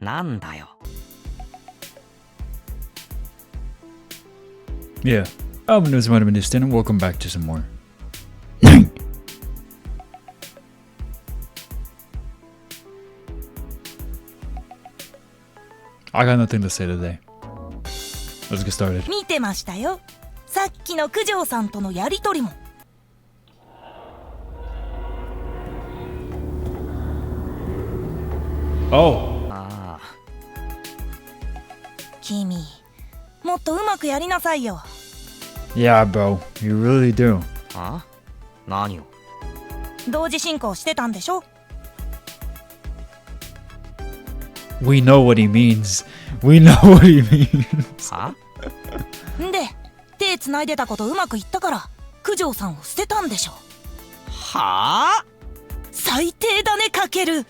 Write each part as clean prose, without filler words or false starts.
なんだよ。Yeah, I'm VitaminDStain and welcome back to some more. I got nothing to say today. Let's get started. 見てましたよ。さっきの九条さんとのやりとりも。Oh, ああ、君、もっとうまくやりなさいよ。 yeah, bro. You really do. あ？何を？同時進行してたんでしょ？ We know what he means. We know what he means. は？んで、手繋いでたことうまくいったから、九条さんを捨てたんでしょ。はあ？最低だね、かける。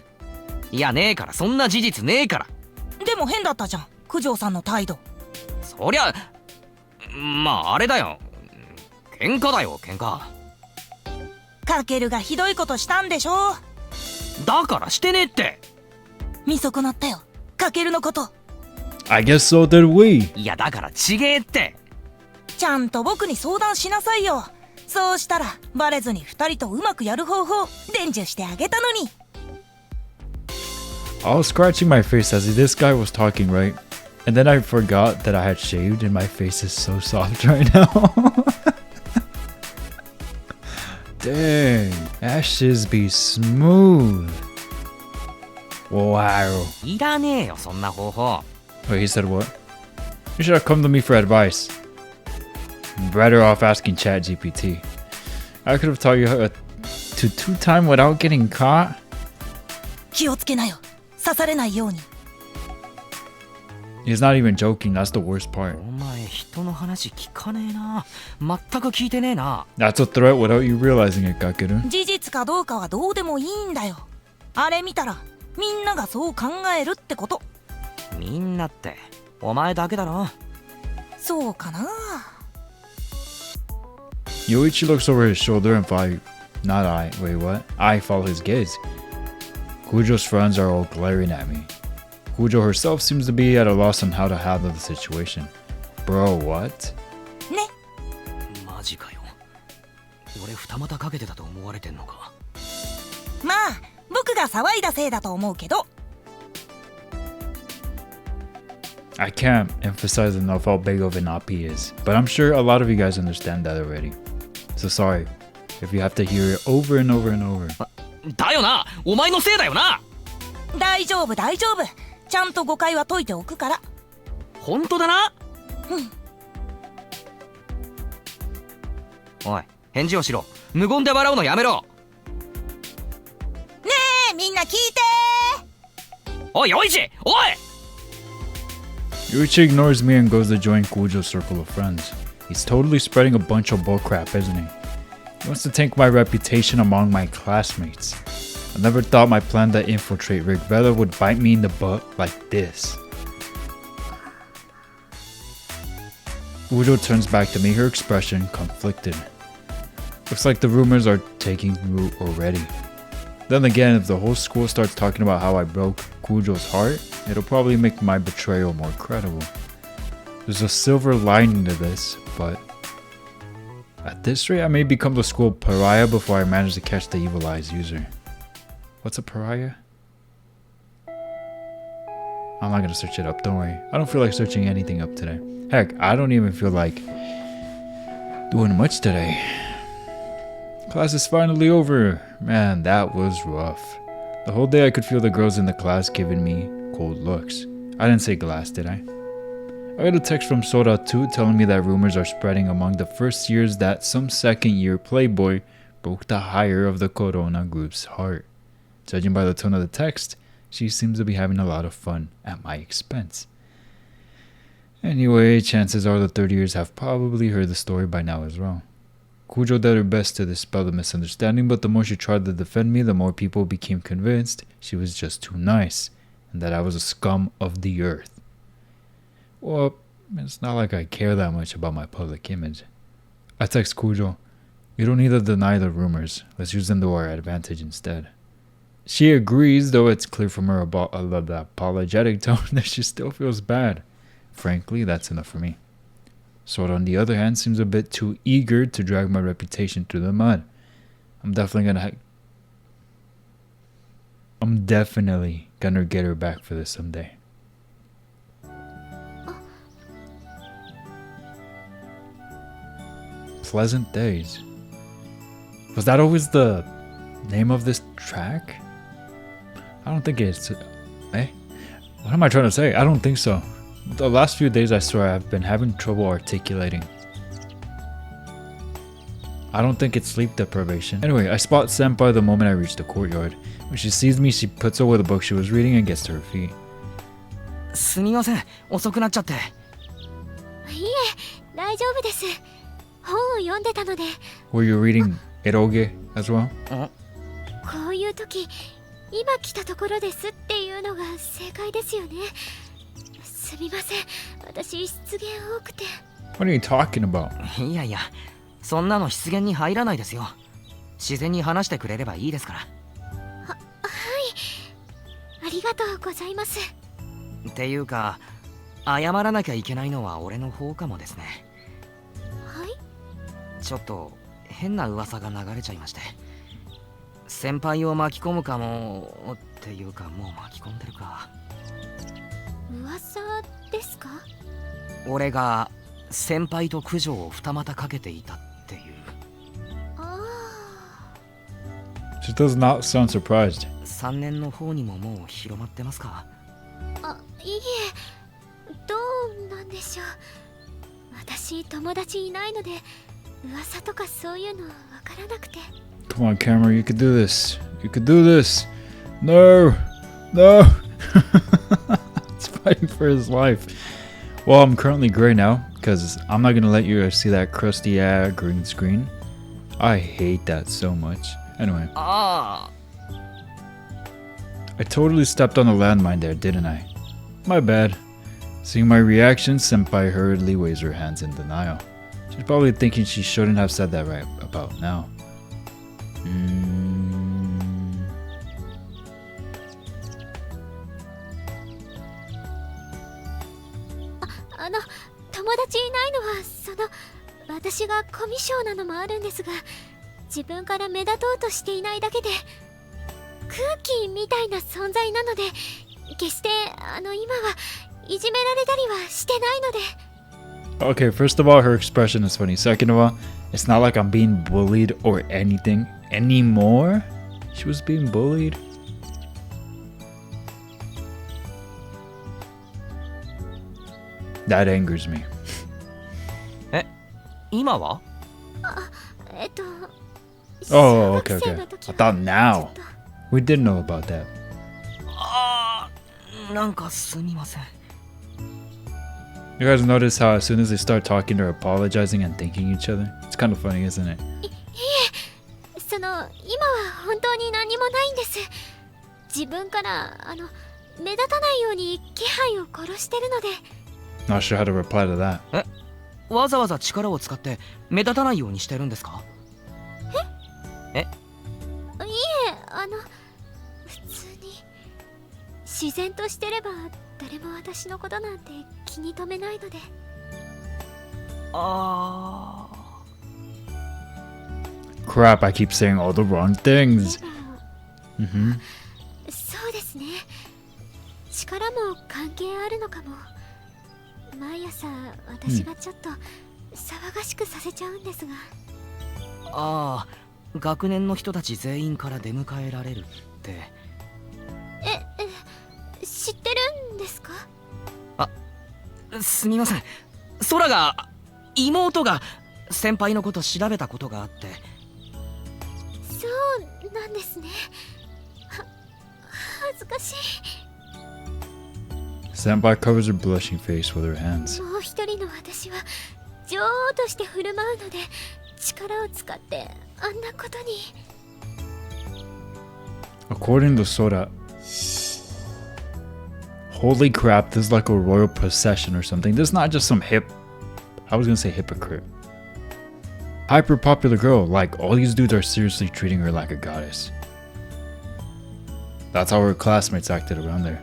いやねえから、そんな事実ねえから。でも変だったじゃん、九条さんの態度。そりゃ、まああれだよ。喧嘩だよ、喧嘩。かけるがひどいことしたんでしょ。だからしてねえって。見損なったよ、かけるのこと。 I guess so did we. いやだからちげえって。ちゃんと僕に相談しなさいよ。そうしたらバレずに二人とうまくやる方法伝授してあげたのに。 I was scratching my face as this guy was talking, right? And then I forgot that I had shaved and my face is so soft right now. Dang, ashes be smooth. Wow. いらねえよ、そんな方法。 Wait, he said what? You should have come to me for advice. Better off asking ChatGPT. I could have taught you how to two-time without getting caught. 気をつけなよ、刺されないように。 He's not even joking, that's the worst part. お前人の話聞かねえな。全く聞いてねえな。 That's a threat without you realizing it, Kakeru. 事実かどうかはどうでもいいんだよ。あれ見たらみんながそう考えるってこと。みんなってお前だけだろ。そうかな。 Yoichi looks over his shoulder and wait, what? I follow his gaze. Kujo's friends are all glaring at me. Kujo herself seems to be at a loss on how to handle the situation. Bro, what? ね。マジかよ。俺二股かけてたと思われてんのか。まあ僕が騒いだせいだと思うけど。 I can't emphasize enough how big of an op he is, but I'm sure a lot of you guys understand that already. So sorry if you have to hear it over and over and over. だよな、お前のせいだよな。大丈夫大丈夫、ちゃんと誤解は解いておくから。本当だな。おい、返事をしろ。無言で笑うのやめろ。ねえみんな聞いて。おい、おいち、おい。 Yuichi ignores me and goes to join Kujo's circle of friends. He's totally spreading a bunch of bullcrap, isn't he? He wants to tank my reputation among my classmates. I never thought my plan to infiltrate Rick Vela would bite me in the butt like this. Kujo turns back to me, her expression conflicted. Looks like the rumors are taking root already. Then again, if the whole school starts talking about how I broke Kujo's heart, it'll probably make my betrayal more credible. There's a silver lining to this, but at this rate, I may become the school pariah before I manage to catch the evil eyes user. What's a pariah? I'm not gonna search it up, don't worry. I don't feel like searching anything up today. Heck, I don't even feel like doing much today. Class is finally over. Man, that was rough. The whole day I could feel the girls in the class giving me cold looks. I didn't say glass, did I? I got a text from Sora too telling me that rumors are spreading among the first years that some second year playboy broke the higher of the Corona group's heart. Judging by the tone of the text, she seems to be having a lot of fun at my expense. Anyway, chances are the third years have probably heard the story by now as well. Kujo did her best to dispel the misunderstanding, but the more she tried to defend me, the more people became convinced she was just too nice, and that I was a scum of the earth. Well, it's not like I care that much about my public image. I text Kujo, "We don't need to deny the rumors, let's use them to our advantage instead." She agrees, though it's clear from her apologetic tone that she still feels bad. Frankly, that's enough for me. Sora, on the other hand, seems a bit too eager to drag my reputation through the mud. I'm definitely gonna get her back for this someday. Pleasant Days. Was that always the name of this track? I don't think it's... Eh? What am I trying to say? I don't think so. The last few days I swear I've been having trouble articulating. I don't think it's sleep deprivation. Anyway, I spot Senpai the moment I reach the courtyard. When she sees me, she puts away the book she was reading and gets to her feet. すみません、遅くなっちゃって。いえ、大丈夫です。本を読んでたので。Were you reading Eroge as well? こういう時、今来たところですっていうのが正解ですよね。すみません、私失言多くて。What are you talking about? いやいや、そんなの失言に入らないですよ。自然に話してくれればいいですから。はい、ありがとうございます。っていうか、謝らなきゃいけないのは俺の方かもですね。はい。ちょっと変な噂が流れちゃいまして、先輩を巻き込むかもっていうか、もう巻き込んでるか。噂ですか？俺が先輩と九条を二股かけていたっていう。ああ。She does not sound surprised. 3年の方にももう広まってますか？あ、いいえ、どうなんでしょう。私友達いないので噂とかそういうのわからなくて。Come on, camera, you could do this. You could do this. No, no. He's fighting for his life. Well, I'm currently gray now because I'm not gonna let you see that crusty green screen. I hate that so much. Anyway. Ah. I totally stepped on a landmine there, didn't I? My bad. Seeing my reaction, Senpai hurriedly waves her hands in denial. She's probably thinking she shouldn't have said that right about now. 友達いないのは私がコミュ障なのもあるんですが、自分から目立とうとしていないだけで空気みたいな存在なので、決して今はいじめられたりはしてないので。Okay, first of all, her expression is funny. Second of all, it's not like I'm being bullied or anything anymore. She was being bullied. That angers me. 今は？Oh, okay, okay. I thought now. We did know about that. ああ、なんかすみません。You guys notice how as soon as they start talking, they're apologizing and thanking each other? It's kind of funny, isn't it? いえ、今は本当に何もないんです。自分から目立たないように気配を殺してるので。Not sure how to reply to that. わざわざ力を使って目立たないようにしてるんですか？いえ、普通に自然としてれば誰も私のことなんて気に留めないので。ああ。Crap, I keep saying all the wrong things. そうですね。力も関係あるのかも。毎朝私がちょっと騒がしくさせちゃうんですが。ああ、学年の人たち全員から出迎えられるって。知ってるんですか？すみません。空が、妹が先輩のこと調べたことがあって。そうなんですね。恥ずかしい。Senpai covers her blushing face with her hands. もう一人の私は女王として振る舞うので、力を使ってあんなことに。According to Sora, holy crap, this is like a royal procession or something. This is not just some I was gonna say hypocrite. Hyper popular girl, like all these dudes are seriously treating her like a goddess. That's how her classmates acted around her.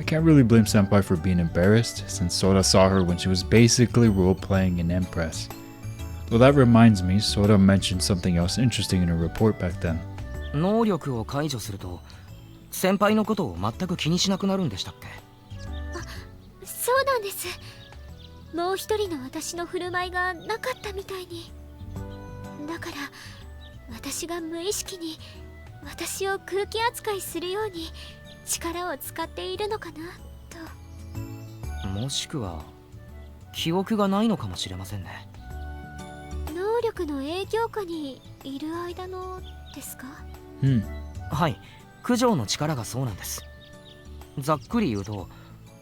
I can't really blame Senpai for being embarrassed, since Soda saw her when she was basically role-playing an empress. Though that reminds me, Soda mentioned something else interesting in her report back then. 能力を解除すると先輩のことを全く気にしなくなるんでしたっけ？そうなんです。もう一人の私の振る舞いがなかったみたいに。だから私が無意識に私を空気扱いするように力を使っているのかなと。もしくは記憶がないのかもしれませんね。能力の影響下にいる間のですか？はい、九条の力がそうなんです。ざっくり言うと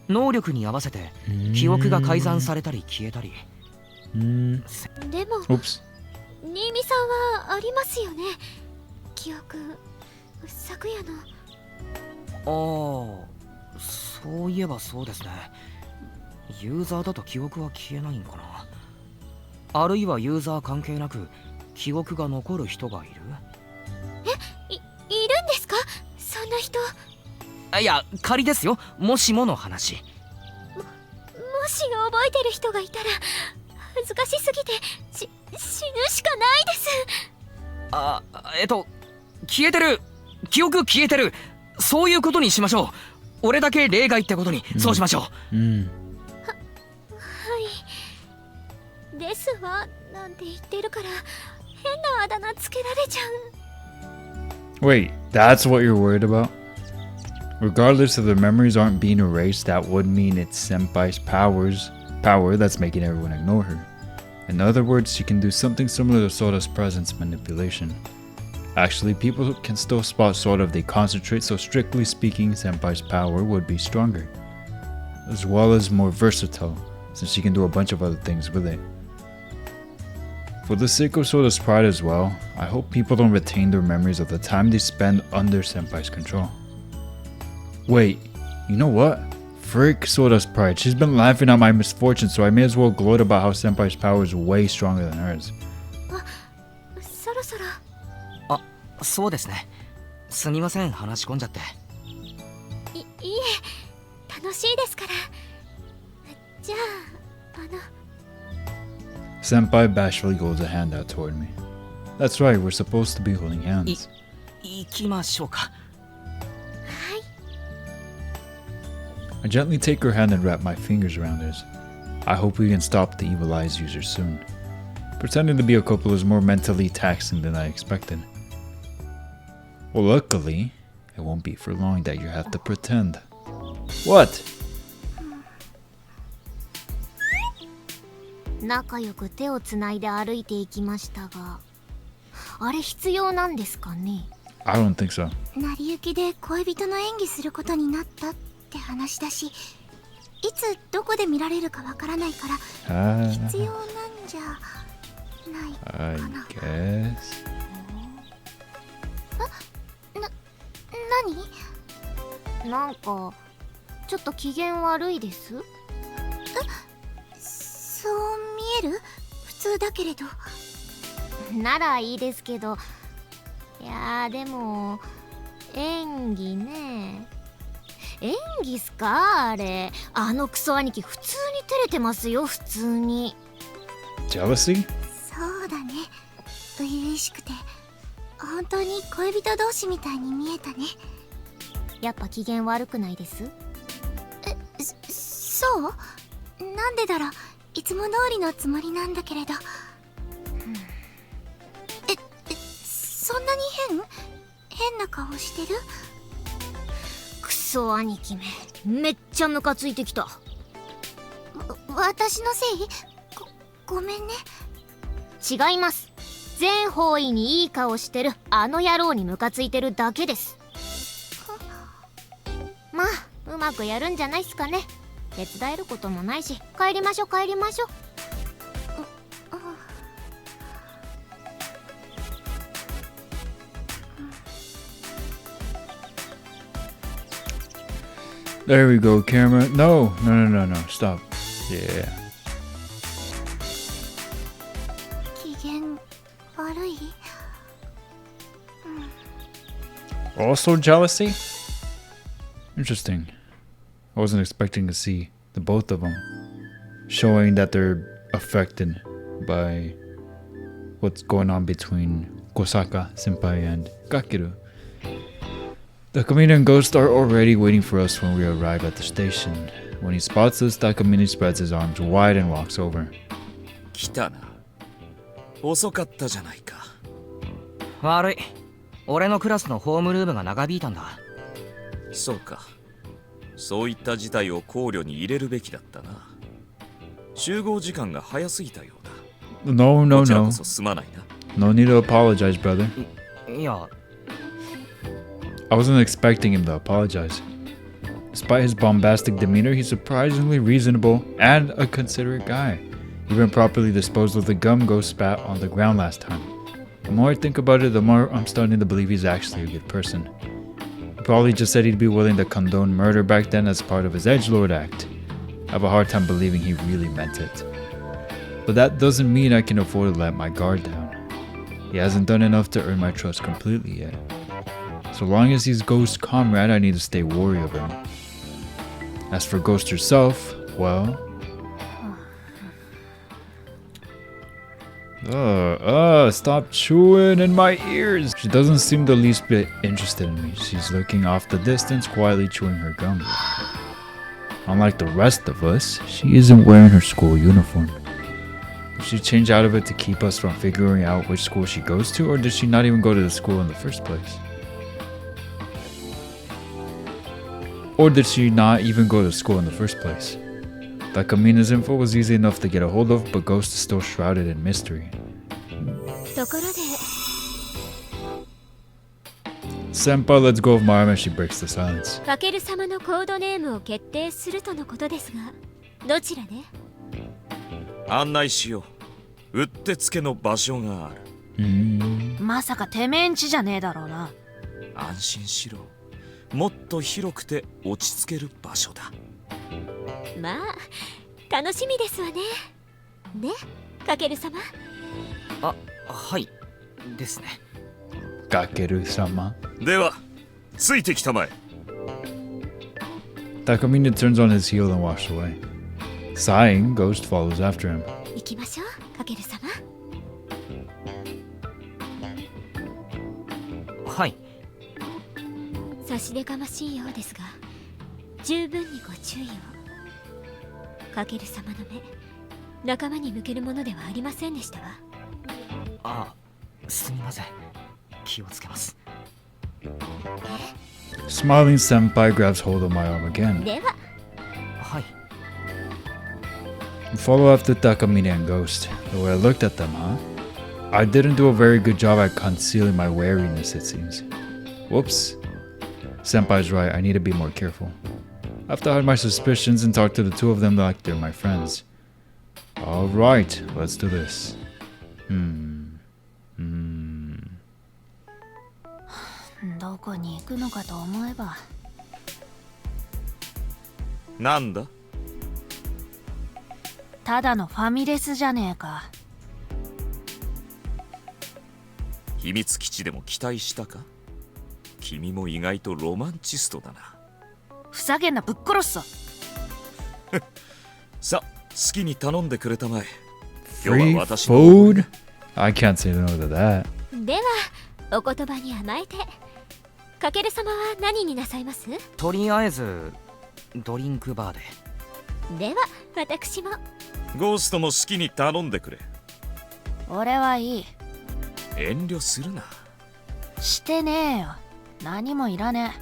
能力に合わせて記憶が改ざんされたり消えたり。でも Oops. 新見さんはありますよね、記憶。昨夜の。そういえばそうですね。ユーザーだと記憶は消えないんかな。あるいはユーザー関係なく記憶が残る人がいる？いるんですか、そんな人。いや、仮ですよ、もしもの話。もし覚えてる人がいたら恥ずかしすぎて死ぬしかないです。消えてる、記憶消えてる、そういうことにしましょう。俺だけ例外ってことに、そうしましょう。はいですわなんて言ってるから変なあだ名つけられちゃう。 Wait, that's what you're worried about? Regardless of the memories aren't being erased, that would mean it's Senpai's power that's making everyone ignore her. In other words, she can do something similar to Soda's presence manipulation. Actually, people can still spot Soda if they concentrate, so strictly speaking, Senpai's power would be stronger, as well as more versatile, since she can do a bunch of other things with it. For the sake of Soda's pride as well, I hope people don't retain their memories of the time they spend under Senpai's control. Wait, you know what? Frick Soda's pride. She's been laughing at my misfortune, so I may as well gloat about how Senpai's power is way stronger than hers. そろそろ。そうですね。すみません、話し込んじゃって。いえ、楽しいですから。じゃあ、Senpai bashfully holds a hand out toward me. That's right, we're supposed to be holding hands. 行きましょうか。I gently take her hand and wrap my fingers around hers. I hope we can stop the evil eyes user soon. Pretending to be a couple is more mentally taxing than I expected. Well, luckily, it won't be for long that you have to pretend. What? 仲良く手をつないで歩いていきましたが、あれ必要なんですかね？ I don't think so. 成り行きで恋人の演技することになったって話だし、いつどこで見られるかわからないから必要なんじゃないかな。 I guess. 何？なんかちょっと機嫌悪いです？そう見える？普通だけれど。ならいいですけど、いやでも演技ね。演技っすかあれ？あのクソ兄貴普通に照れてますよ、普通に。 Jealousy? そうだね、初々しくて本当に恋人同士みたいに見えたね。やっぱ機嫌悪くないです？そうなんでだろう。いつも通りのつもりなんだけれど。そんなに変な顔してる？クソ兄貴めっちゃムカついてきた。私のせい？ごめんね。違います。全方位にいい顔してるあの野郎にムカついてるだけです。まあうまくやるんじゃないっすかね。手伝えることもないし、帰りましょう。There we go, camera. No, stop. Yeah. 機嫌悪い？ Also jealousy? Interesting. I wasn't expecting to see the both of them showing that they're affected by what's going on between Kosaka senpai and Kakeru. The Takamine and Ghost are already waiting for us when we arrive at the station. When he spots us, Takamine spreads his arms wide and walks over. 来たな。遅かったじゃないか。悪い。俺のクラスのホームルームが長引いたんだ。そうか。そういった事態を考慮に入れるべきだったな。集合時間が早すぎたようだ。No, no, こちら no. こそすまないな。No need to apologize, brother. いや、 I wasn't expecting him to apologize. Despite his bombastic demeanor, he's surprisingly reasonable and a considerate guy. Even properly disposed of the gum Ghost spat on the ground last time. The more I think about it, the more I'm starting to believe he's actually a good person. He probably just said he'd be willing to condone murder back then as part of his edgelord act. I have a hard time believing he really meant it. But that doesn't mean I can afford to let my guard down. He hasn't done enough to earn my trust completely yet. So long as he's Ghost's comrade, I need to stay wary of him. As for Ghost herself, well... stop chewing in my ears! She doesn't seem the least bit interested in me. She's looking off the distance, quietly chewing her gum. Unlike the rest of us, she isn't wearing her school uniform. Did she change out of it to keep us from figuring out which school she goes to, or did she not even go to the school in the first place? Or did she not even go to school in the first place? Takamina's info was easy enough to get a hold of, but Ghost is still shrouded in mystery. ところで Senpai lets go of my arm as she breaks the silence. かける様のコードネームを決定するとのことですが、どちらで？案内しよう。うってつけの場所がある。まさかてめえんちじゃねえだろうな。安心しろ。もっと広くて落ち着ける場所だ。まあ楽しみですわね。ね、かける様。あ、はい。ですね。Kakeru-sama. では、ついてきたまえ。Takamine turns on his heel and walks away. Sighing, Ghost follows after him. 行きましょう、かける様。はい。差し出がましいようですが、十分にご注意を。かける様の目、仲間に向けるものではありませんでしたわ。あ、すみません。気をつけます。Smiling senpai grabs hold of my arm again. では、はい。Follow after Takamine and Ghost. The way I looked at them, huh? I didn't do a very good job at concealing my wariness, it seems. Whoops. Senpai's right, I need to be more careful. I have to hide my suspicions and talk to the two of them like they're my friends. Alright, let's do this. どこに行くのかと思えば。なんだ？ただのファミレスじゃねえか。秘密基地でも期待したか？君も意外とロマンチストだな。ふざけんな、ぶっ殺すぞ。さあ、好きに頼んでくれたまえ。今日 Free は私の food? I can't say no to that. ではお言葉に甘えて、かける様は何になさいます？とりあえずドリンクバーで。では私も。ゴーストも好きに頼んでくれ。俺はいい。遠慮するな。してねえよ。何もいらね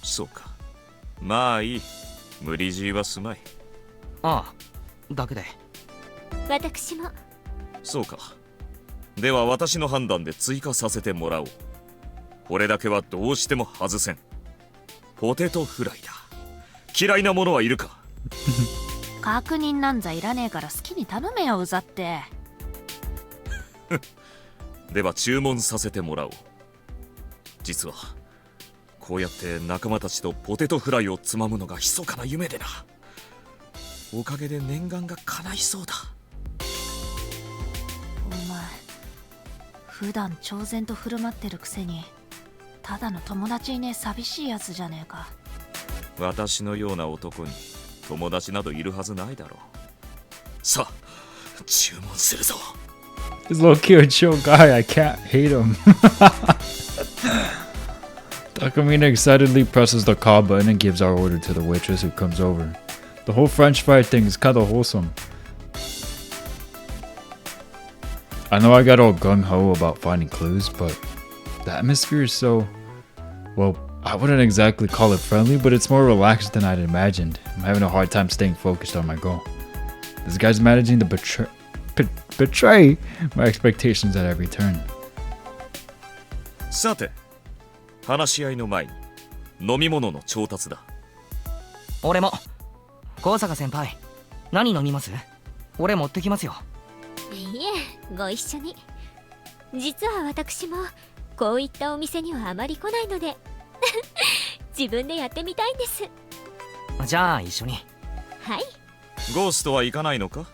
そうか。まあいい。無理強いはすまい。ああ、だけで。私も。そうか。では私の判断で追加させてもらおう。これだけはどうしても外せん。ポテトフライだ。嫌いなものはいるか？え。確認なんざいらねえから好きに頼めよ、うざって。では注文させてもらおう。実はこうやって仲間たちとポテトフライをつまむのが密かな夢でな。おかげで念願が叶いそうだ。お前普段超然と振る舞ってるくせにただの友達いねえ寂しいやつじゃねえか。私のような男に友達などいるはずないだろう。さあ注文するぞ。 He's low key a chill guy. I can't hate him. Takamine excitedly presses the call button and gives our order to the waitress who comes over. The whole French fry thing is kinda wholesome. I know I got all gung-ho about finding clues, but the atmosphere is so... well, I wouldn't exactly call it friendly, but it's more relaxed than I'd imagined. I'm having a hard time staying focused on my goal. This guy's managing to betray my expectations at every turn. さて話し合いの前に飲み物の調達だ。俺も。高坂先輩、何飲みます？俺持ってきますよ。いえ、ご一緒に。実は私もこういったお店にはあまり来ないので自分でやってみたいんです。じゃあ一緒に。はい。ゴーストは行かないのか？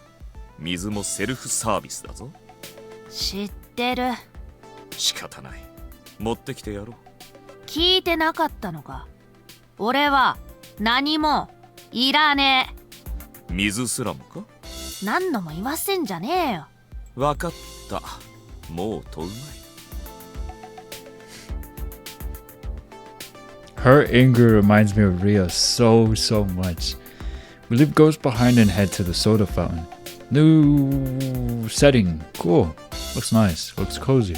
水もセルフサービスだぞ。知ってる。仕方ない。持ってきてやろう。聞いてなかったのか。俺は何もいらねえ。水すらもか？何度も言わせんじゃねえよ。わかった。もうとうまい。 Her anger reminds me of Rhea so much. We leave Ghost behind and head to the soda fountain. New setting. Cool. Looks nice. Looks cozy.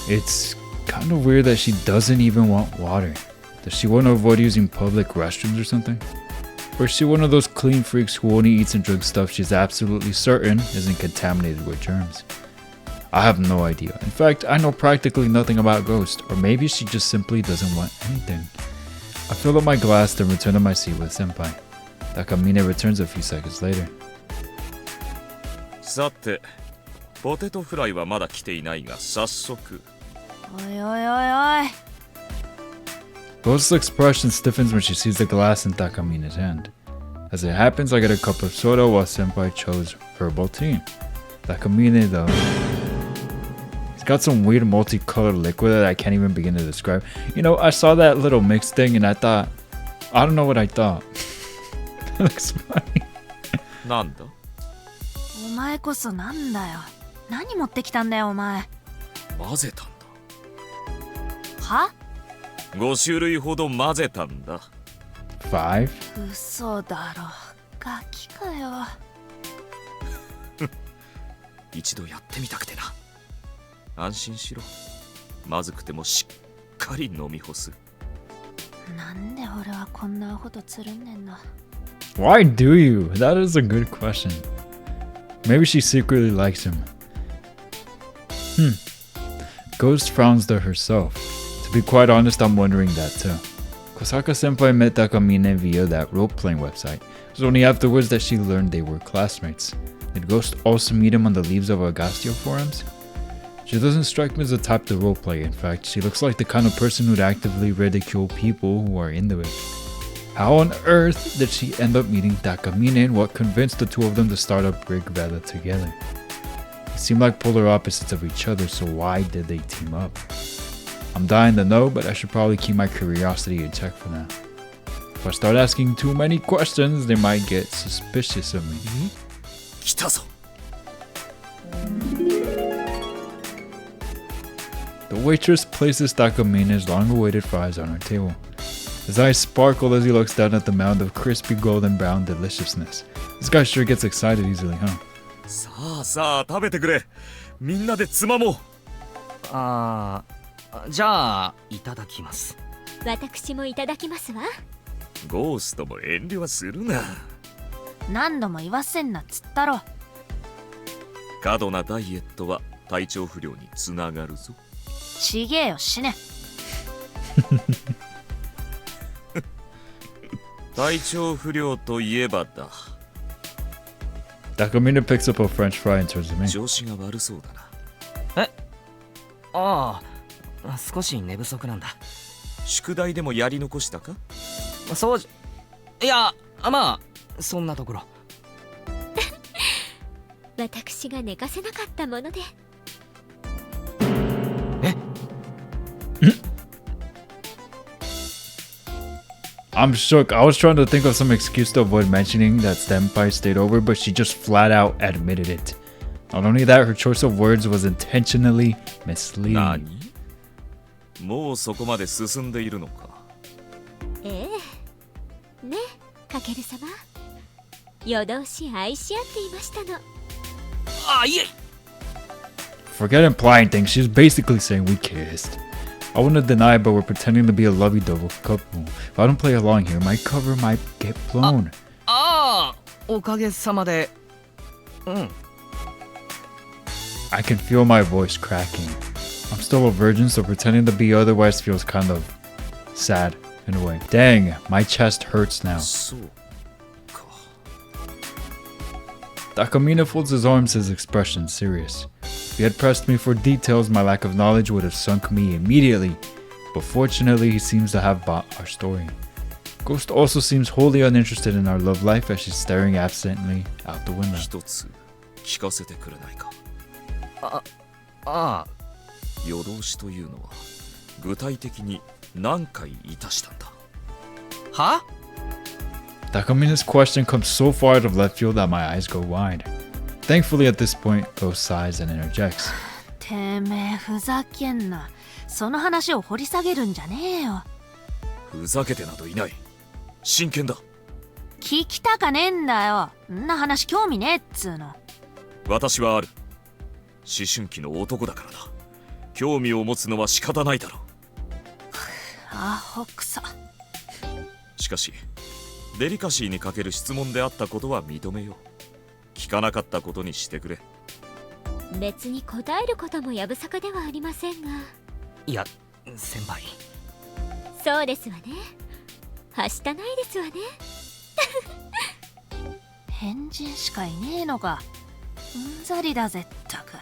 It's kind of weird that she doesn't even want water. Does she want to avoid using public restrooms or something? Or is she one of those clean freaks who only eats and drinks stuff she's absolutely certain isn't contaminated with germs? I have no idea. In fact, I know practically nothing about Ghost, or maybe she just simply doesn't want anything. I fill up my glass, then return to my seat with Senpai. Takamine returns a few seconds later. さてポテトフライはまだ来ていないが早速。おいおいおいおい。Ghost's expression stiffens when she sees the glass in Takamina's hand. As it happens, I get a cup of soda while Senpai chose herbal tea. Takamine, though, he's got some weird multicolored liquid that I can't even begin to describe. You know, I saw that little mix thing and I thought, I don't know what I thought. That looks funny. なんだ？お前こそなんだよ。何持ってきたんだよお前。混ぜたんだ。は5種類ほど混ぜたんだ。5? 嘘だろ。ガキかよ。一度やってみたくてな。安心しろ。まずくてもしっかり飲み干す。なんで俺はこんなアホとつるんねんな。Why do you? That is a good question. Maybe she secretly likes him. Ghost frowns to herself. To be quite honest, I'm wondering that too. Kosaka-senpai met Takamine via that role-playing website. It was only afterwards that she learned they were classmates. Did Ghost also meet him on the Leaves of Agastio forums? She doesn't strike me as the type to roleplay. In fact, she looks like the kind of person who'd actively ridicule people who are into it. How on earth did she end up meeting Takamine, and what convinced the two of them to start up Brig Vela together? They seem like polar opposites of each other, so why did they team up? I'm dying to know, but I should probably keep my curiosity in check for now. If I start asking too many questions, they might get suspicious of me. 来たぞ。The waitress places Takamine's long-awaited fries on her table. His eyes sparkle as he looks down at the mound of crispy golden brown deliciousness. This guy sure gets excited easily, huh? さあさあ食べてくれ。みんなでつまもう。じゃあいただきます。私もいただきますわ。ゴーストも遠慮はするな。何度も言わせんなっつったろ。過度なダイエットは体調不良につながるぞ。ちげえよ死ね。体調不良といえばだ。Takamine picks up a French fry and turns to me. 調子が悪そうだな。ああ、少し寝不足なんだ。宿題でもやり残したか？そうじゃ、いや、まあそんなところ。私が寝かせなかったもので。I'm shook. I was trying to think of some excuse to avoid mentioning that Senpai stayed over, but she just flat out admitted it. Not only that, her choice of words was intentionally misleading. 何？もうそこまで進んでいるのか。ええね、かける様。夜通し愛し合っていましたの。あ、いえ。 Forget implying things. She's basically saying we kissed. I wouldn't deny it, but we're pretending to be a lovey-dovey couple. If I don't play along here, my cover might get blown. ああ、おかげさまで。うん。I can feel my voice cracking. I'm still a virgin, so pretending to be otherwise feels kind of sad in a way. Dang, my chest hurts now. そうか。 Takamina folds his arms, his expression serious. If he had pressed me for details, my lack of knowledge would have sunk me immediately. But fortunately, he seems to have bought our story. Ghost also seems wholly uninterested in our love life as she's staring absently out the window. 一つ聞かせてくれないか。ああ。夜通しというのは具体的に何回いたしたんだ。は？ Takamina's question comes so far out of left field that my eyes go wide. Thankfully, at this point, Ghost sighs and interjects. てめえふざけんな。その話を掘り下げるんじゃねえよ。ふざけてなどいない。真剣だ。聞きたかねえんだよ。んな話興味ねえっつうの。私はある。思春期の男だからだ。興味を持つのは仕方ないだろう。アホくそ。しかしデリカシーに欠ける質問であったことは認めよう。聞かなかったことにしてくれ。別に答えることもやぶさかではありませんが。いや、先輩。そうですわね。はしたないですわね。変人しかいねえのか。うんざりだぜったく。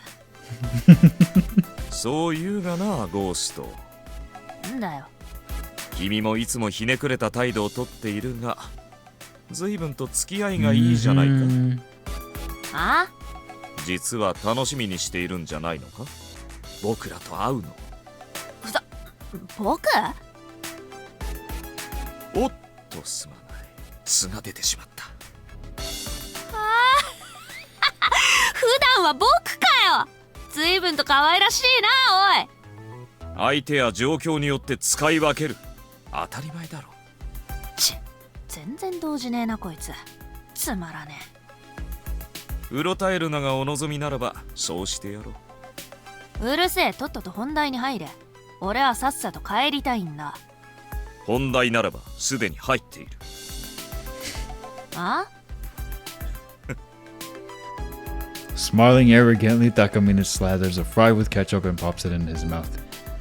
そう言うがな、ゴースト。んだよ。君もいつもひねくれた態度をとっているが、随分と付き合いがいいじゃないか。あ？実は楽しみにしているんじゃないのか？僕らと会うの。僕？おっとすまない。素が出てしまった。普段は僕かよ。随分と可愛らしいな、おい。相手や状況によって使い分ける。当たり前だろ。全然動じねえなこいつ。つまらねえ。うろたえるのがお望みならばそうしてやろう。うるせえ、とっとと本題に入れ。俺はさっさと帰りたいんだ。本題ならばすでに入っている。あ？ Smiling arrogantly, Takamina slathers a fry with ketchup and pops it in his mouth.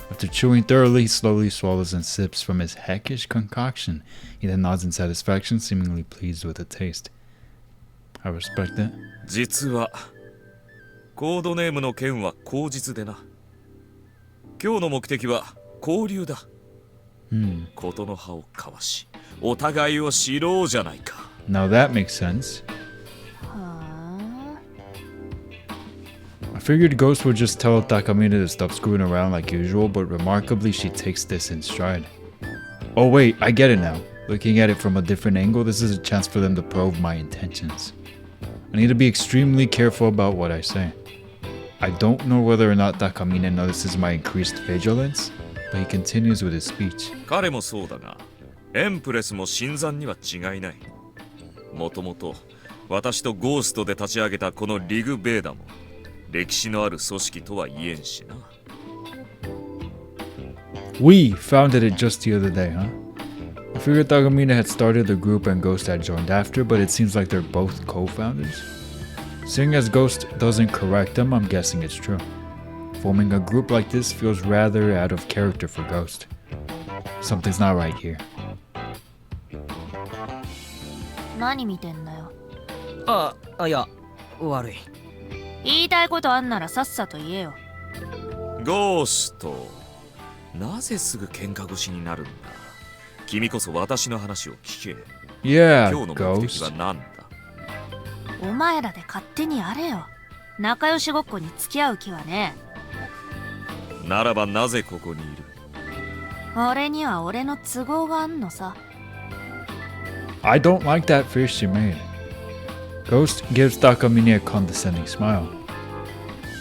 After chewing thoroughly, he slowly swallows and sips from his heckish concoction. He then nods in satisfaction, seemingly pleased with the taste. I respect it. 実はコードネームの件は口実でな。今日の目的は交流だ。ことの葉を交わし、お互いを知ろうじゃないか。Now that makes sense. I figured Ghost would just tell Takamina to stop screwing around like usual, but remarkably she takes this in stride. Oh wait, I get it now. Looking at it from a different angle, this is a chance for them to probe my intentions. I need to be extremely careful about what I say. I don't know whether or not Takamina notices my increased vigilance, but he continues with his speech. 彼もそうだが、エンプレスも新参には違いない。もともと私とゴーストで立ち上げたこのリグ・ベーダも歴史のある組織とは言えんしな。We founded it just the other day, huh? I figured Takamina had started the group and Ghost had joined after, but it seems like they're both co-founders. Seeing as Ghost doesn't correct them, I'm guessing it's true. Forming a group like this feels rather out of character for Ghost. Something's not right here. 何見てんだよ。いや、悪い。言いたいことあんならさっさと言えよ。ゴースト、なぜすぐ喧嘩腰になるんだ。君こそ私の話を聞け。Yeah, 今日の目的は Ghost. 何だ。お前らで勝手にやれよ。仲良しごっこに付き合う気はねならばなぜここにいる。え。俺には俺の都合があんのさ。I don't like that face she made. Ghost gives Takamine a condescending smile.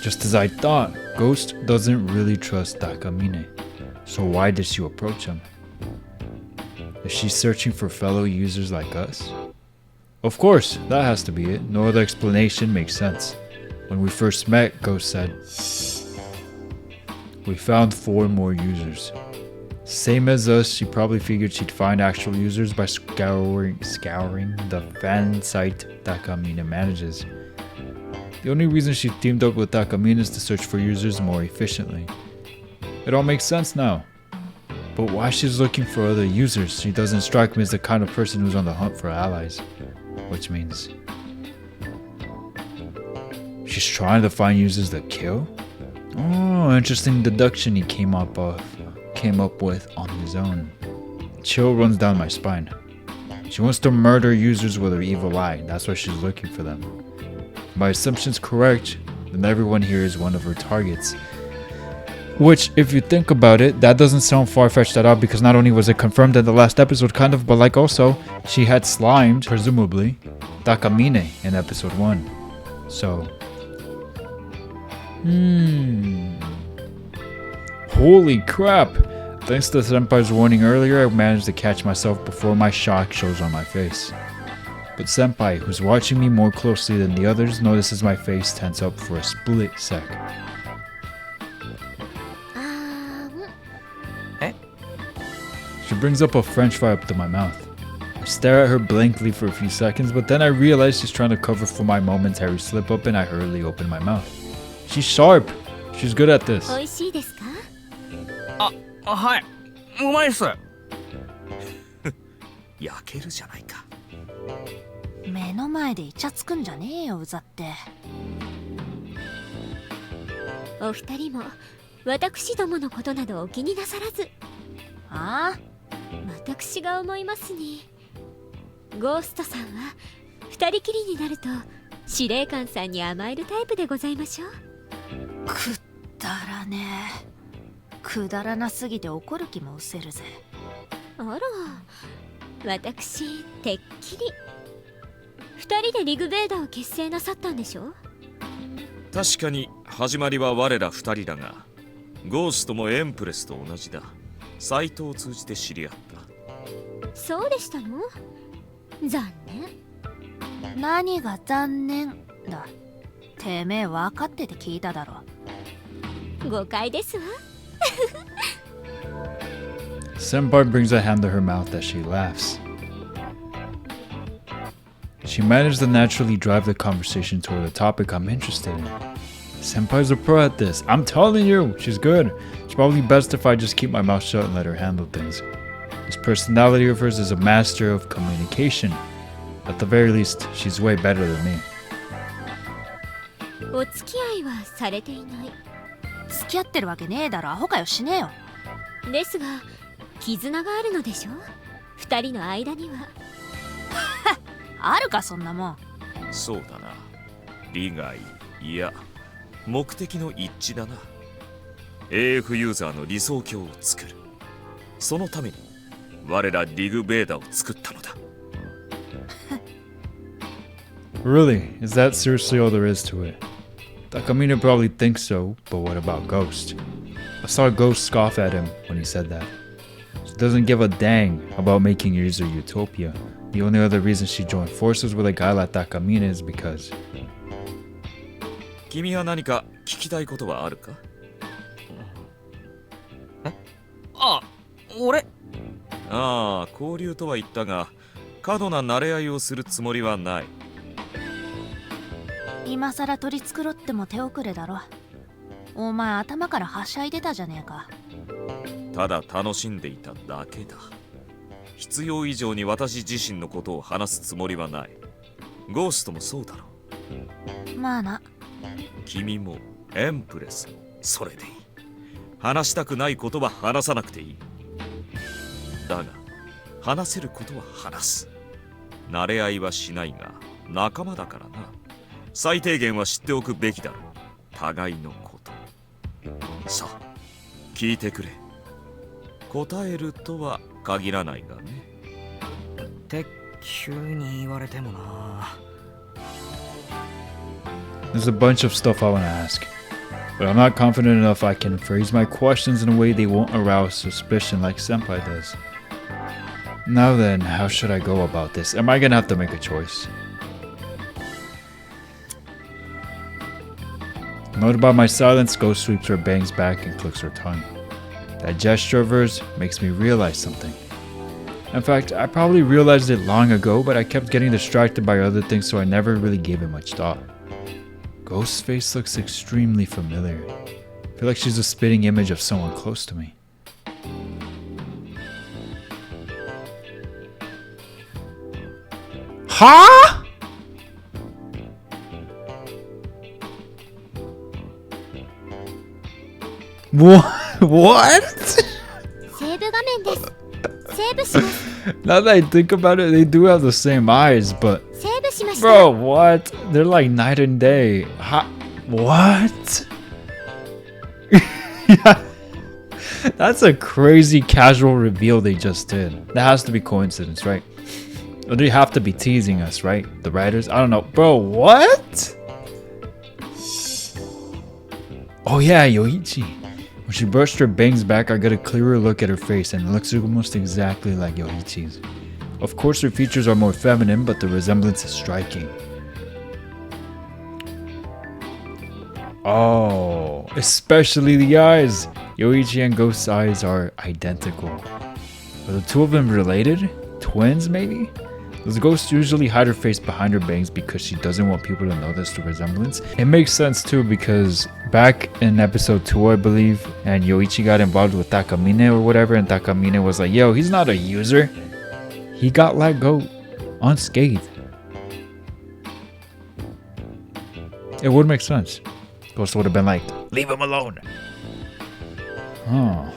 Just as I thought, Ghost doesn't really trust Takamine. So why did she approach him? Is she searching for fellow users like us? Of course, that has to be it. No other explanation makes sense. When we first met, Ghost said, we found 4 more users. Same as us, she probably figured she'd find actual users by scouring the fan site Takamine manages. The only reason she teamed up with Takamine is to search for users more efficiently. It all makes sense now. But why she's looking for other users? She doesn't strike me as the kind of person who's on the hunt for allies. Which means she's trying to find users to kill? Oh, interesting deduction he came up with on his own. Chill runs down my spine. She wants to murder users with her evil eye. That's why she's looking for them. If my assumption's correct, then everyone here is one of her targets. Which, if you think about it, that doesn't sound far-fetched at all, because not only was it confirmed in the last episode, kind of, but like also, she had slimed, presumably, Takamine in episode 1. So, holy crap! Thanks to Senpai's warning earlier, I managed to catch myself before my shock shows on my face. But Senpai, who's watching me more closely than the others, notices my face tense up for a split sec. She brings up a french fry up to my mouth. I stare at her blankly for a few seconds, but then I realize she's trying to cover for my momentary slip up and I hurriedly open my mouth. She's sharp. She's good at this. 美味しいですか？はい、うまいっす。焼けるじゃないか。目の前でイチャつくんじゃねえよ、うざって。お二人も私どものことなどお気になさらず。ああ？私が思いますに、ゴーストさんは二人きりになると司令官さんに甘えるタイプでございましょう。くだらねえ。くだらなすぎて怒る気も失せるぜ。あら、私てっきり二人でリグベーダーを結成なさったんでしょ？確かに始まりは我ら二人だが、ゴーストもエンプレスと同じだ。サイトを通じて知り合った。そうでしたの？残念。何が残念だ。てめえ分かってて聞いただろ。誤解ですわ。Senpai brings a hand to her mouth as she laughs. She managed to naturally drive the conversation toward a topic I'm interested in. Senpai's a pro at this. I'm telling you, she's good. It's probably best if I just keep my mouth shut and let her handle things. This personality of hers is a master of communication. At the very least, she's way better than me. お付き合いはされていない。付き合ってるわけねえだろ、アホかよ、しねえよ。ですが絆があるのでしょ？二人の間には。あるか、そんなもん。そうだな。利害、いや目的の一致だな。 AF ユーザーの理想郷を作る。そのために我らリグベーダを作ったのだ。Really? Is that seriously all there is to it? Takamine probably thinks so, but what about Ghost? I saw Ghost scoff at him when he said that. She doesn't give a dang about making user utopia. The only other reason she joined forces with a guy like Takamine is because... 君は何か聞きたいことはあるか？あ、俺？ああ、交流とは言ったが、過度な慣れ合いをするつもりはない。今さら取り繕っても手遅れだろ。お前頭からはしゃいでたじゃねえか。ただ楽しんでいただけだ。必要以上に私自身のことを話すつもりはない。ゴーストもそうだろう。まあな。君もエンプレスもそれでいい。話したくないことは話さなくていい。だが話せることは話す。慣れ合いはしないが仲間だからな。最低限は知っておくべきだろう。互いのこと。さあ聞いてくれ。答えるとは限らないがね。てっ急に言われてもな。 There's a bunch of stuff I want to ask, but I'm not confident enough I can phrase my questions in a way they won't arouse suspicion like Senpai does. Now then, how should I go about this? Am I gonna have to make a choice? Noted by my silence, Ghost sweeps her bangs back and clicks her tongue. That gesture of hers makes me realize something. In fact, I probably realized it long ago, but I kept getting distracted by other things, so I never really gave it much thought. Ghost's face looks extremely familiar. I feel like she's a spitting image of someone close to me. Huh?! What? セーブ画面です。セーブします。 Now that I think about it, they do have the same eyes, but セーブしました。 bro, what? They're like night and day. What? Yeah. That's a crazy casual reveal they just did. That has to be coincidence, right? Or they have to be teasing us, right? The writers? I don't know. Bro, what? Oh yeah, Yoichi. When she brushed her bangs back, I got a clearer look at her face, and it looks almost exactly like Yoichi's. Of course, her features are more feminine, but the resemblance is striking. Oh, especially the eyes. Yoichi and Ghost's eyes are identical. Are the two of them related? Twins, maybe? Does Ghost usually hide her face behind her bangs because she doesn't want people to notice the resemblance? It makes sense too, because back in episode 2, I believe, and Yoichi got involved with Takamine or whatever, and Takamine was like, yo, he's not a user. He got let go unscathed. It would make sense. Ghost would have been like, leave him alone. Oh.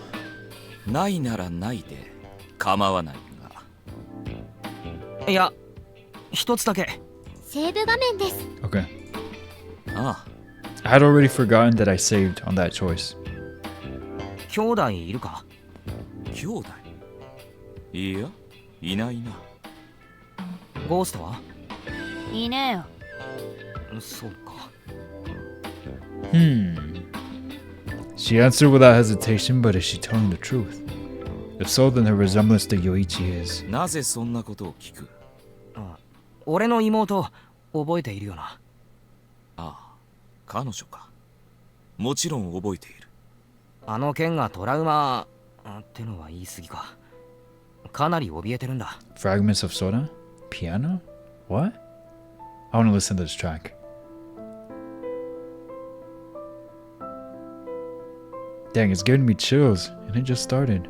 ないならないで構わないが。いや、一つだけ。セーブ画面です。 Okay. あ I had already forgotten that I saved on that choice. 兄弟いるか？あ、兄弟？いや、いないな。ゴーストはいねえよ。そうか。She answered without hesitation, but is she telling the truth? If so, then her resemblance to Yoichi is. なぜそんなことを聞く？俺の妹覚えているよな。ああ、彼女か。もちろん覚えている。あの件がトラウマってのは言い過ぎか。かなり怯えてるんだ。 Fragments of soda? Piano? What? I want to listen to this track. Dang, it's giving me chills, and it just started.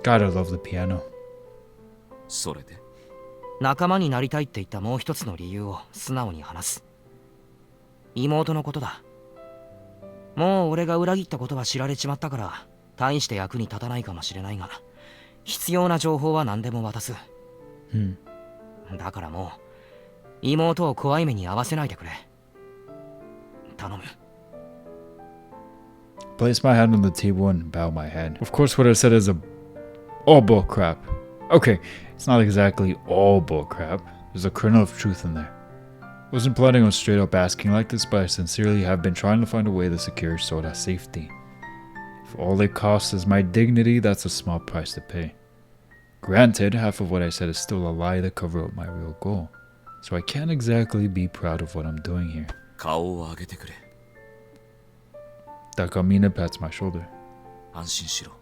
God, I love the piano. それで仲間になりたいって言ったもう一つの理由を素直に話す。妹のことだ。もう俺が裏切ったことは知られちまったから、大して役に立たないかもしれないが、必要な情報は何でも渡す。だからもう、妹を怖い目に遭わせないでくれ。頼む。Place my hand on the table and bow my head. Of course, what I said is all bull crap. Okay, it's not exactly all bull crap. There's a kernel of truth in there. Wasn't planning on straight up asking like this, but I sincerely have been trying to find a way to secure Soda's safety. If all it costs is my dignity, that's a small price to pay. Granted, half of what I said is still a lie to cover up my real goal, so I can't exactly be proud of what I'm doing here. 顔を上げてくれ。 Takamine pats my shoulder. 安心しろ。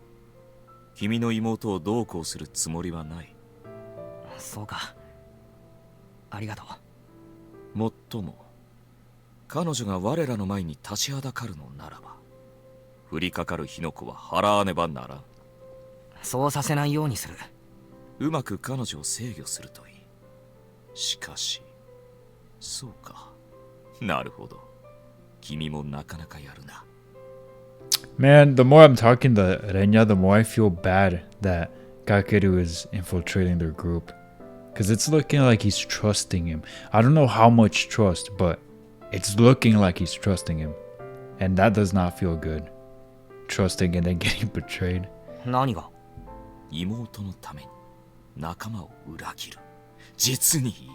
君の妹をどうこうするつもりはない。そうか。ありがとう。もっとも彼女が我らの前に立ちはだかるのならば降りかかる火の粉は払わねばならん。そうさせないようにする。うまく彼女を制御するといい。しかしそうか。なるほど。君もなかなかやるな。 Man, the more I'm talking to Renya, the more I feel bad that Kakeru is infiltrating their group. Because it's looking like he's trusting him. I don't know how much trust, but it's looking like he's trusting him. And that does not feel good. Trusting and then getting betrayed. 何が？妹のために仲間を裏切る。実にいい。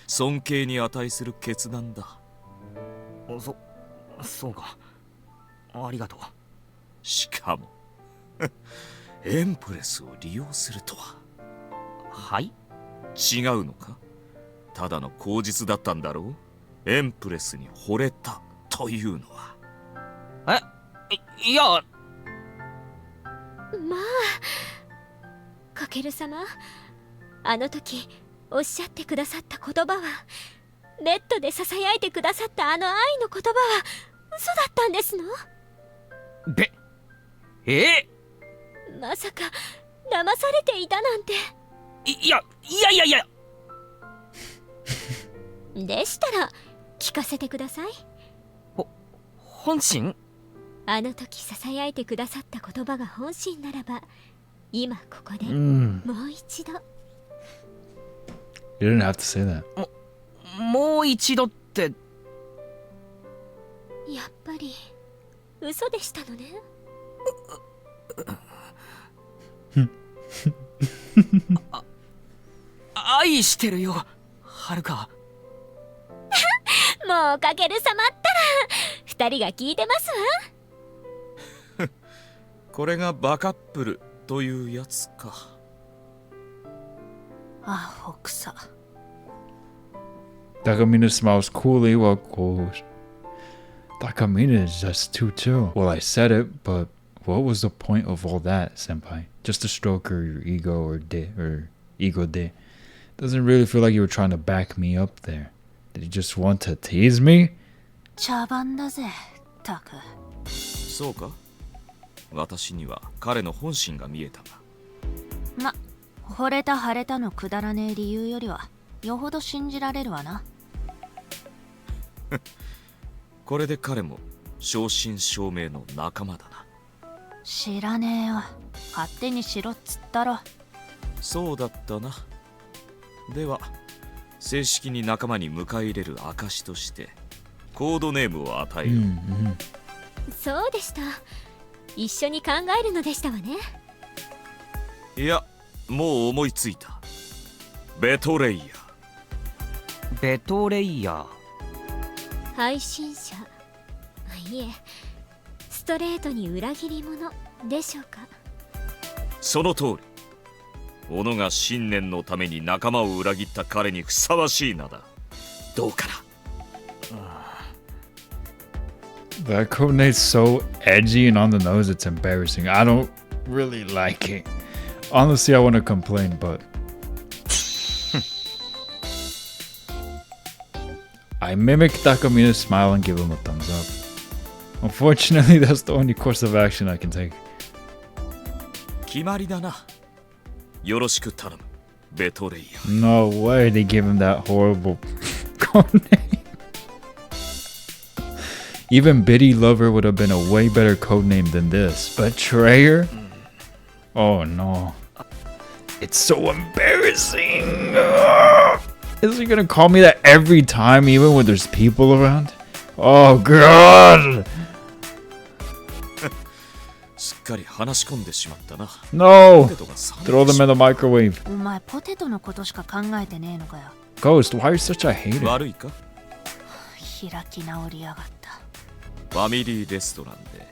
尊敬に値する決断だ。そうか。ありがとう。しかもエンプレスを利用するとは。はい？違うのか？ただの口実だったんだろう？エンプレスに惚れたというのは。いや。まあかける様、あの時おっしゃってくださった言葉は、ベッドでささやいてくださったあの愛の言葉は嘘だったんですの？まさか騙されていたなんて。いや。でしたら聞かせてください。本心？あの時ささやいてくださった言葉が本心ならば、今ここでもう一度。You didn't have to say that. もう一度って。やっぱり嘘でしたのね。愛してるよ、はるか。もうかける様ったら二人が聞いてますわ。これがバカップルというやつか。アホくさ。Takamina smiles coolly while goes. Takamina is just too chill. Well, I said it, but what was the point of all that, senpai? Just to stroke your ego or ego de. Doesn't really feel like you were trying to back me up there. Did you just want to tease me? 茶番だぜ、タク。そうか。私には彼の本心が見えたが。惚れた腫れたのくだらねえ理由よりはよほど信じられるわな。これで彼も正真正銘の仲間だな。知らねえよ、勝手にしろっつったろ。そうだったな。では正式に仲間に迎え入れる証としてコードネームを与えよう。そうでした。一緒に考えるのでしたわね。いや、もう思いついた。ベトレイヤー。ベトレイヤー。配信者。いえ、ストレートに裏切り者でしょうか。その通り。小野が信念のために仲間を裏切った彼にふさわしい名だ。どうかな。That codename's so edgy and on the nose, it's embarrassing. I don't really like it. Honestly, I want to complain, but I mimic Takamina's smile and give him a thumbs up. Unfortunately, that's the only course of action I can take. 決まりだな。よろしく頼む、ベトレイヤー。No way they give him that horrible codename. Even Biddy Lover would have been a way better codename than this. Betrayer? Oh no. It's so embarrassing. Ugh. Is he gonna call me that every time, even when there's people around? Oh god! すっかり話し込んでしまったな。No! ポテトが冷めてしま Throw them in the microwave. お前ポテトのことしか考えてねえのかよ。 Ghost, why are you such a hater? 悪いか。開き直りやがった。ファミリーレストランで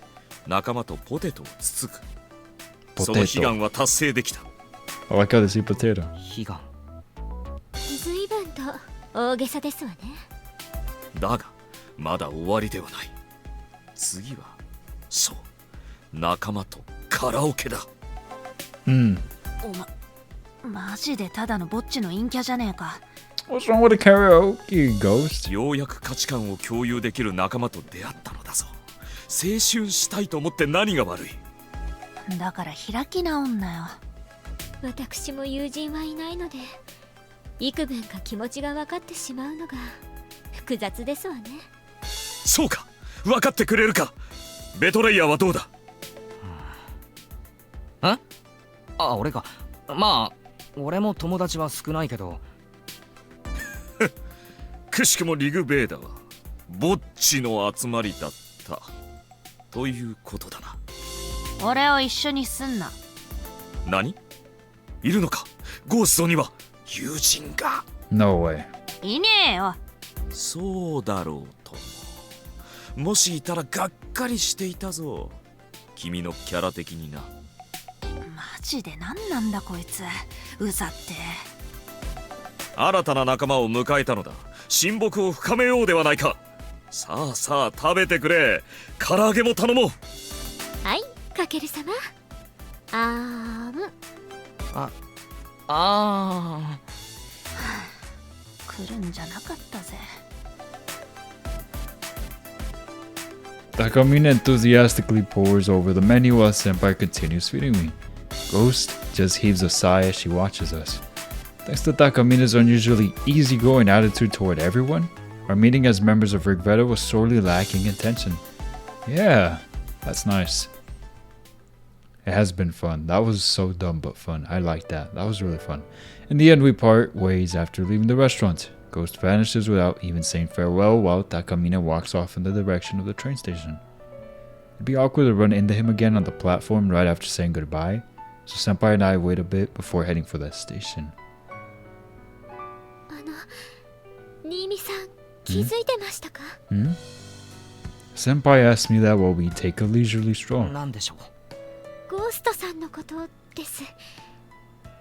仲間とポテトをつつく。ポテトその悲願は達成できた。I like how they see potato. 悲願。随分と大げさですわね。だがまだ終わりではない。次はそう仲間とカラオケだ。マジでただのぼっちの陰キャじゃねえか。What's wrong with the karaoke, Ghost? ようやく価値観を共有できる仲間と出会ったのだぞ。青春したいと思って何が悪い。だから開き直んなよ。私も友人はいないので、幾分か気持ちが分かってしまうのが複雑ですわね。そうか、分かってくれるか。ベトレイヤーはどうだ。俺か。まあ俺も友達は少ないけどくしくもリグベーダはぼっちの集まりだったということだな。俺を一緒にすんな。何？いるのか？ゴーストには友人が。 No way. いねえよ。そうだろうとも。もしいたらがっかりしていたぞ、君のキャラ的にな。マジで何なんだこいつ、うざって。新たな仲間を迎えたのだ。親睦を深めようではないか。さあさあ食べてくれ。唐揚げも頼もう。はい、かける様。あーん。あ来るんじゃなかったぜ。 Takamine enthusiastically pours over the menu while Senpai continues feeding me. Ghost just heaves a sigh as she watches us. Thanks to Takamine's unusually easygoing attitude toward everyone, our meeting as members of Rigveda was sorely lacking in tension. Yeah, that's nice. It has been fun. That was so dumb but fun. I like that. That was really fun. In the end, we part ways after leaving the restaurant. Ghost vanishes without even saying farewell while Takamine walks off in the direction of the train station. It'd be awkward to run into him again on the platform right after saying goodbye, so Senpai and I wait a bit before heading for the station. 新見さん、気づいてましたか？ Senpai asked me that while we take a leisurely あ、 stroll. なんでしょう。ゴーストさんのことです。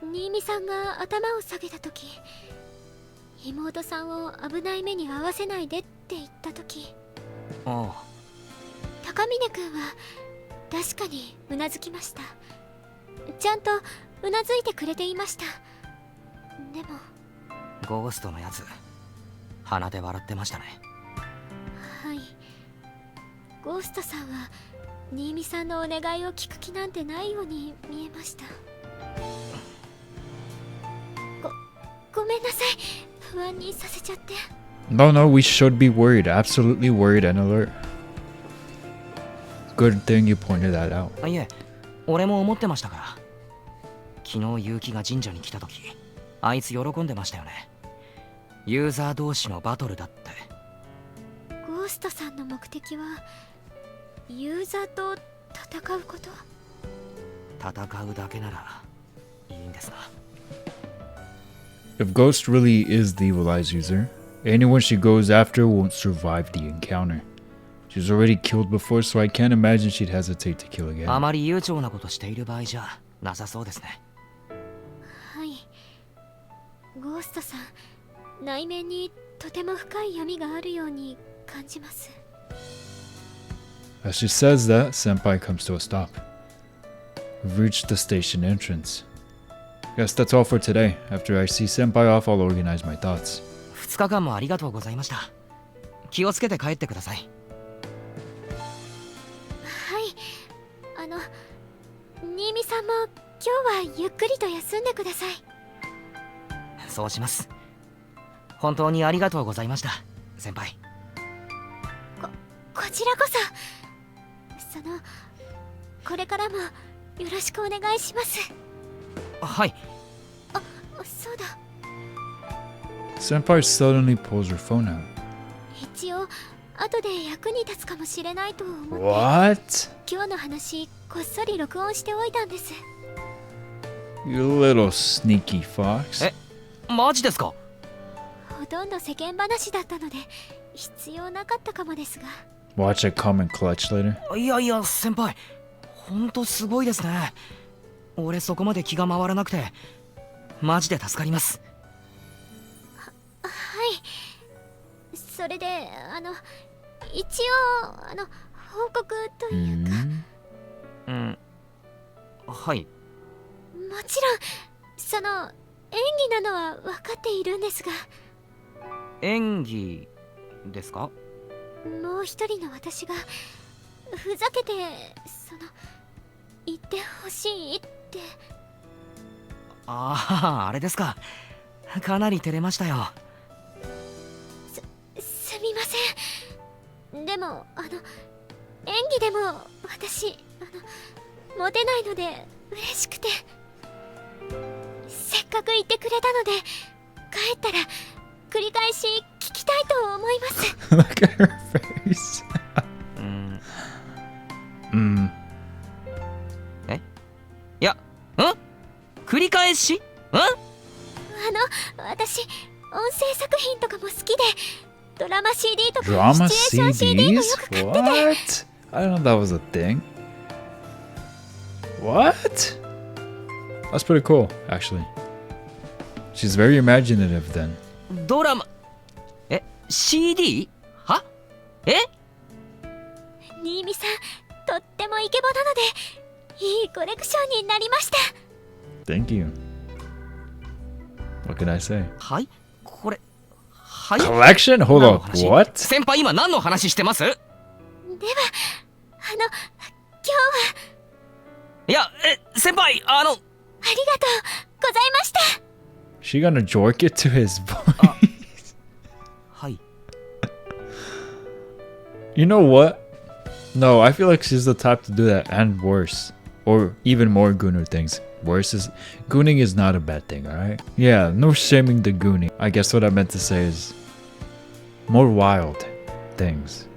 新見さんが頭を下げたとき、妹さんを危ない目に遭わせないでって言ったとき、あ高峰君は確かにうなずきました。ちゃんとうなずいてくれていました。でもあ、ゴーストのやつ鼻で笑ってましたね。はい、ゴーストさんは新見さんのお願いを聞く気なんてないように見えました。ごめんなさい、不安にさせちゃって。 No, we should be worried. Absolutely worried and alert. Good thing you pointed that out. あ、いえ、俺も思ってましたから。昨日結城が神社に来た時、あいつ喜んでましたよね。ユーザー同士のバトルだって。ゴーストさんの目的はユーザーと戦うこと？戦うだけならいいんですが。If Ghost really is the evil eyes user, anyone she goes after won't survive the encounter. She's already killed before, so I can't imagine she'd hesitate to kill again. あまり悠長なことしている場合じゃなさそうですね。はい、ゴーストさん、内面にとても深い闇があるように感じます。 As she says that, Senpai comes to a stop. We've reached the station entrance. Guess that's all for today. After I see Senpai off, I'll organize my thoughts. 2日間もありがとうございました。気をつけて帰ってください。はい、新見さんも今日はゆっくりと休んでください。そうします。本当にありがとうございました、先輩。こちらこそ。これからもよろしくお願いします。はい。あ、そうだ。 Senpai suddenly pulls her phone out. 一応後で役に立つかもしれないと思って。 What? 今日の話こっそり録音しておいたんです。 You little sneaky fox. え、マジですか？ほとんど世間話だったので必要なかったかもですが。 Watch it come in clutch later. いやいや、先輩、ほんとすごいですね。俺そこまで気が回らなくてマジで助かります。はい、それで一応報告というか。うん、はい。もちろんその演技なのは分かっているんですが。演技ですか？もう一人の私がふざけて言ってほしいって。ああ、あれですか。かなり照れましたよ。すみません。でも演技でも私モテないので嬉しくて。せっかく言ってくれたので帰ったら繰り返し聞きたいと思います。 Look at her face. いや、繰り返し私音声作品とかも好きで、ドラマ CD とか Drama シチュエーション CD もよ CDs? く買ってて。 What? I didn't know that was a thing. What? That's pretty cool, actually. She's very imaginative then. ドラマ、CD？ は？新見さん、とってもイケボなので、いいコレクションになりました。 Thank you. What can I say? はい？これ、はい？ Collection? Hold 何の up. 話？ What? 先輩今何の話してます？では、今日は、いや、先輩、ありがとうございました。 She gonna jork it to his voice? はい。 You know what? No, I feel like she's the type to do that and worse. Or even more gooner things. Worse is... Gooning is not a bad thing, alright? Yeah, no shaming the gooning. I guess what I meant to say is... More wild things.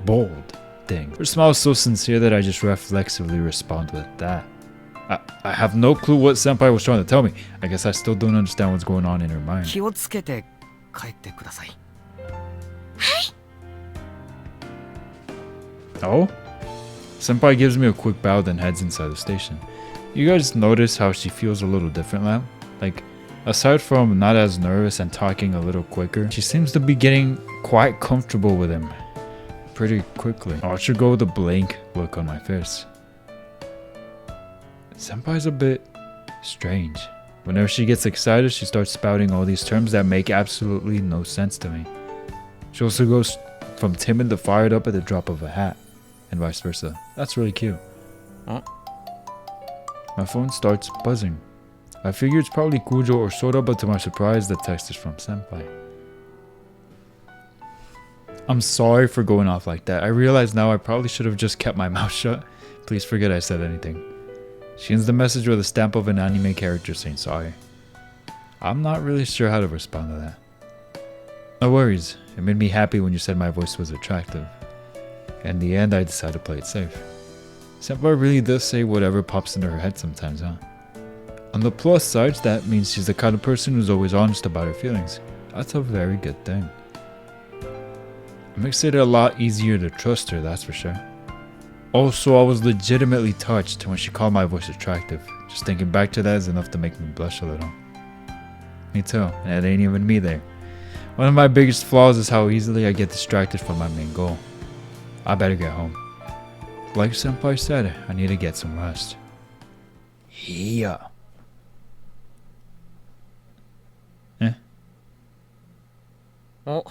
Bold things. Her smile is so sincere that I just reflexively respond with that. I have no clue what Senpai was trying to tell me. I guess I still don't understand what's going on in her mind. 気をつけて帰ってください。 Oh? Senpai gives me a quick bow then heads inside the station. You guys notice how she feels a little different now? Like, aside from not as nervous and talking a little quicker, she seems to be getting quite comfortable with him pretty quickly. I should go with a blank look on my face. Senpai's a bit strange. Whenever she gets excited, she starts spouting all these terms that make absolutely no sense to me. She also goes from timid to fired up at the drop of a hat, and vice versa. That's really cute. Huh? My phone starts buzzing. I figure it's probably Kujo or Sora, but to my surprise, the text is from Senpai. I'm sorry for going off like that. I realize now I probably should have just kept my mouth shut. Please forget I said anything. She ends the message with a stamp of an anime character saying sorry. I'm not really sure how to respond to that. No worries. It made me happy when you said my voice was attractive. In the end, I decided to play it safe. Senpai really does say whatever pops into her head sometimes, huh? On the plus side, that means she's the kind of person who's always honest about her feelings. That's a very good thing. It makes it a lot easier to trust her, that's for sure. Also, I was legitimately touched when she called my voice attractive. Just thinking back to that is enough to make me blush a little. Me too, and it ain't even me there. One of my biggest flaws is how easily I get distracted from my main goal. I better get home. Like Senpai said, I need to get some rest. Yeah. Oh.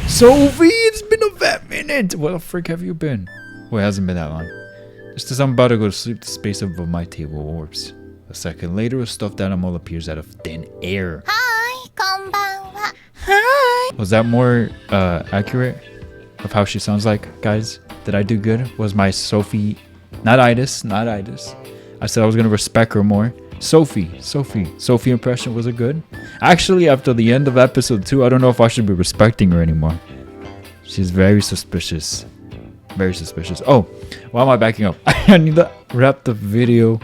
Sophie, it's been a fat minute! Where the frick have you been? Well, it hasn't been that long. Just as I'm about to go to sleep, the space above my table warps. A second later, a stuffed animal appears out of thin air. Hi, こんばんは。 Was that more accurate of how she sounds like, guys? Did I do good? Was my Sophie... Not Itis. I said I was going to respect her more. Sophie impression, was it good? Actually, after the end of episode 2, I don't know if I should be respecting her anymore. She's very suspicious. Very suspicious. Oh, why am I backing up? I need to wrap the video.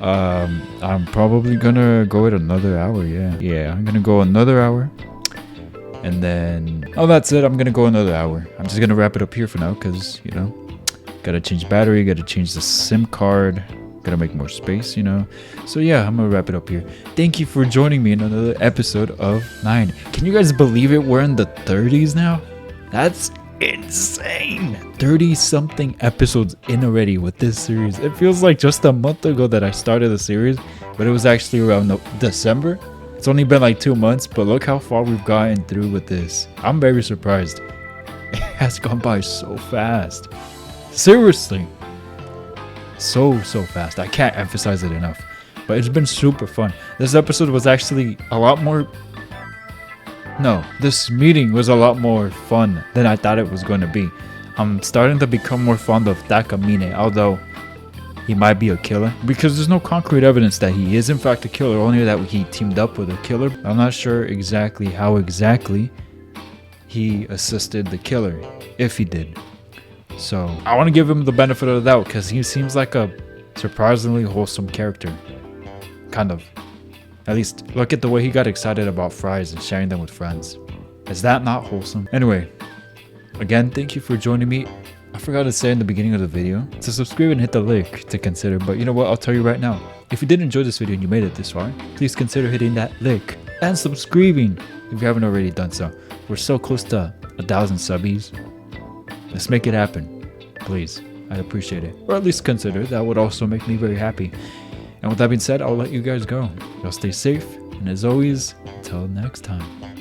I'm probably gonna go at another hour, yeah. I'm gonna go another hour. And then... Oh, that's it. I'm gonna go another hour. I'm just gonna wrap it up here for now, because, you know, gotta change battery, gotta change the SIM card. Gotta make more space, you know. So yeah, I'm gonna wrap it up here. Thank you for joining me in another episode of 9. Can you guys believe it? We're in the 30s now? That's insane. 30 something episodes in already with this series. It feels like just a month ago that I started the series, but it was actually around December. It's only been like 2 months, but look how far we've gotten through with this. I'm very surprised. It has gone by so fast. Seriously. So fast. I can't emphasize it enough. But it's been super fun. This episode was actually a lot more... No, this meeting was a lot more fun than I thought it was going to be. I'm starting to become more fond of Takamine, although he might be a killer, because there's no concrete evidence that he is in fact a killer, only that he teamed up with a killer. I'm not sure exactly how exactly he assisted the killer, if he did. So I want to give him the benefit of the doubt, because he seems like a surprisingly wholesome character. Kind of. At least look at the way he got excited about fries and sharing them with friends. Is that not wholesome? Anyway, again, thank you for joining me. I forgot to say in the beginning of the video to subscribe and hit the like to consider, but you know what, I'll tell you right now. If you did enjoy this video and you made it this far, please consider hitting that like and subscribing if you haven't already done so. We're so close to 1,000 subbies. Let's make it happen, please. I'd appreciate it, or at least consider. That would also make me very happy. And with that being said, I'll let you guys go. Y'all stay safe, and as always, until next time.